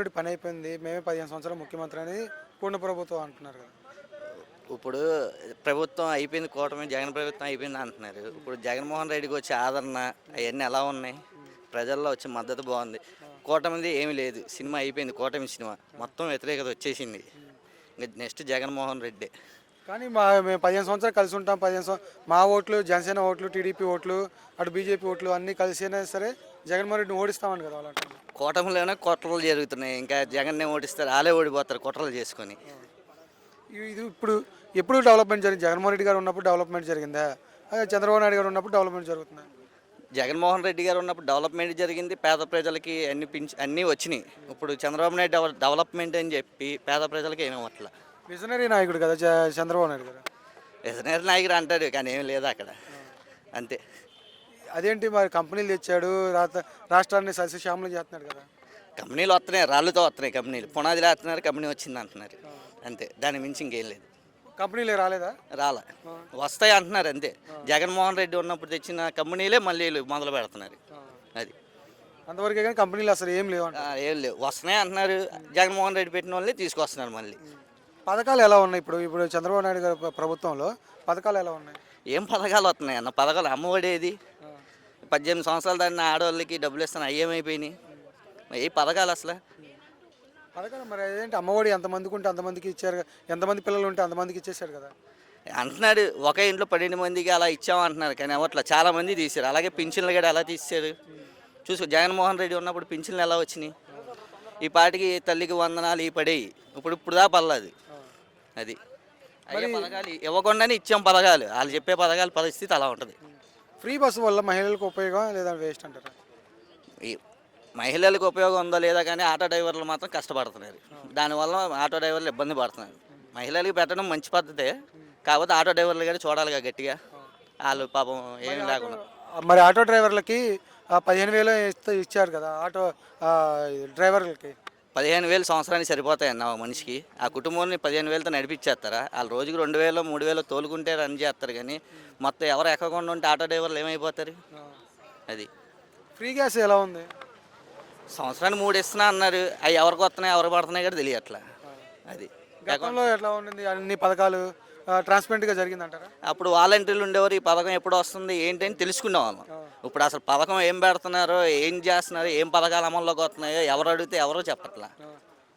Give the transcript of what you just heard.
రెడ్డి పని అయిపోయింది, మేమే 15 సంవత్సరాలు ముఖ్యమంత్రి అని కూటమి ప్రభుత్వం అంటున్నారు కదా. ఇప్పుడు ప్రభుత్వం అయిపోయింది, కూటమి జగన్ ప్రభుత్వం అయిపోయింది అంటున్నారు. ఇప్పుడు జగన్మోహన్ రెడ్డికి వచ్చే ఆదరణ అవన్నీ ఎలా ఉన్నాయి? ప్రజల్లో వచ్చే మద్దతు బాగుంది. కూటమిది ఏమీ లేదు, సినిమా అయిపోయింది, కూటమి సినిమా మొత్తం వ్యతిరేకత వచ్చేసింది. ఇంకా నెక్స్ట్ జగన్మోహన్ రెడ్డి. కానీ మేము 15 సంవత్సరాలు కలిసి ఉంటాం, 15 మా ఓట్లు జనసేన ఓట్లు, టీడీపీ ఓట్లు, అటు బీజేపీ ఓట్లు అన్నీ కలిసి అయినా సరే జగన్మోహన్ రెడ్డిని ఓడిస్తామని కదా అలాంటి. కూటమిలోనే కుట్రలు జరుగుతున్నాయి, ఇంకా జగన్నే ఓడిస్తారు, వాళ్ళే ఓడిపోతారు కుట్రలు చేసుకొని. ఇది ఇప్పుడు ఎప్పుడు డెవలప్మెంట్ జరిగింది? జగన్మోహన్ రెడ్డి గారు ఉన్నప్పుడు డెవలప్మెంట్ జరిగిందా? అదే చంద్రబాబు నాయుడు గారు ఉన్నప్పుడు డెవలప్మెంట్ జరుగుతుందా? జగన్మోహన్ రెడ్డి గారు ఉన్నప్పుడు డెవలప్మెంట్ జరిగింది, పేద ప్రజలకి అన్నీ వచ్చినాయి. ఇప్పుడు చంద్రబాబు నాయుడు డెవలప్మెంట్ అని చెప్పి పేద ప్రజలకి ఏమీ అట్లా. విజనరీ నాయకుడు కదా చంద్రబాబు నాయుడు గారు. విజనరీ నాయకుడు అంటాడు కానీ ఏం లేదు అక్కడ, అంతే. అదేంటి మరి కంపెనీలు తెచ్చాడు, రాష్ట్రాన్ని సస్యశ్యామలం చేస్తున్నాడు కదా. కంపెనీలు వస్తున్నాయి, రాళ్ళతో వస్తున్నాయి కంపెనీలు, పునాదిలు వేస్తున్నారు, కంపెనీ వచ్చింది అంటున్నారు, అంతే. దాని మించి ఇంకేం లేదు. కంపెనీలే రాలేదా? రాలే, వస్తాయి అంటున్నారు అంతే. జగన్మోహన్ రెడ్డి ఉన్నప్పుడు తెచ్చిన కంపెనీలే మళ్ళీ మొదలు పెడుతున్నారు, అది. అంతవరకే కానీ కంపెనీలు అసలు ఏం లేవు. ఏం లేవు, వస్తున్నాయి అంటున్నారు. జగన్మోహన్ రెడ్డి పెట్టిన వాళ్ళని తీసుకొస్తున్నారు మళ్ళీ. పథకాలు ఎలా ఉన్నాయి ఇప్పుడు? ఇప్పుడు చంద్రబాబు నాయుడు గారి ప్రభుత్వంలో పథకాలు ఎలా ఉన్నాయి? ఏం పథకాలు వస్తున్నాయి అన్న? పథకాలు అమ్మఒడి ఏది? 18 సంవత్సరాలు దాన్ని ఆడవాళ్ళకి డబ్బులు ఇస్తాను, అయ్యేమైపోయినాయి ఏ పథకాలు అసలు? పథకాలు మరి అదేంటి? అమ్మఒడి ఎంతమందికి ఉంటే అంతమందికి ఇచ్చారు, ఎంతమంది పిల్లలు ఉంటే అంతమందికి ఇచ్చేసారు కదా అంటున్నాడు. ఒక ఇంట్లో 12 మందికి అలా ఇచ్చామంటున్నారు కానీ అట్లా చాలా మంది తీశారు. అలాగే పింఛన్లు కూడా ఎలా తీశారు చూసుకో. జగన్మోహన్ రెడ్డి ఉన్నప్పుడు పింఛన్లు ఎలా వచ్చినాయి? ఈ పాటికి తల్లికి వందనాలు ఈ పడేవి, ఇప్పుడు దా పర్లేదు, అది. అయ్యే పథకాలు ఇవ్వకుండానే ఇచ్చాం పథకాలు, వాళ్ళు చెప్పే పథకాల పరిస్థితి అలా ఉంటుంది. ఫ్రీ బస్సు వల్ల మహిళలకు ఉపయోగం లేదా వేస్ట్ అంటారా? ఈ మహిళలకు ఉపయోగం ఉందో లేదా కానీ ఆటో డ్రైవర్లు మాత్రం కష్టపడుతున్నారు, దానివల్ల ఆటో డ్రైవర్లు ఇబ్బంది పడుతున్నారు. మహిళలకు పెట్టడం మంచి పద్ధతే, కాకపోతే ఆటో డ్రైవర్లు కానీ చూడాలిగా గట్టిగా, వాళ్ళు పాపం ఏం లేకుండా. మరి ఆటో డ్రైవర్లకి 15,000 ఇచ్చారు కదా ఆటో డ్రైవర్లకి. 15,000 సంవత్సరానికి సరిపోతాయన్న మనిషికి. ఆ కుటుంబాన్ని 15,000తో నడిపించేస్తారా? వాళ్ళు రోజుకి 2,000 3,000 తోలుకుంటే రన్ చేస్తారు కానీ మొత్తం ఎవరు ఎక్కకుండా ఉంటే ఆటో డ్రైవర్లు ఏమైపోతారు, అది. ఫ్రీ గ్యాస్ ఎలా ఉంది? సంవత్సరానికి 3 ఇస్తున్నా అన్నారు, అవి ఎవరికి వస్తున్నాయి ఎవరు పడుతున్నాయి కూడా తెలియట్లా, అది. గతంలో ఎట్లా ఉండింది? అన్ని పథకాలు ట్రాన్స్పరెంట్గా జరిగిందంటారా? అప్పుడు వాలంటీర్లు ఉండేవారు, ఈ పథకం ఎప్పుడు వస్తుంది ఏంటి అని తెలుసుకునే వాళ్ళం. ఇప్పుడు అసలు పథకం ఏం పెడుతున్నారో, ఏం చేస్తున్నారో, ఏం పథకాలు అమల్లోకి వస్తున్నాయో ఎవరు అడిగితే ఎవరో చెప్పట్లా.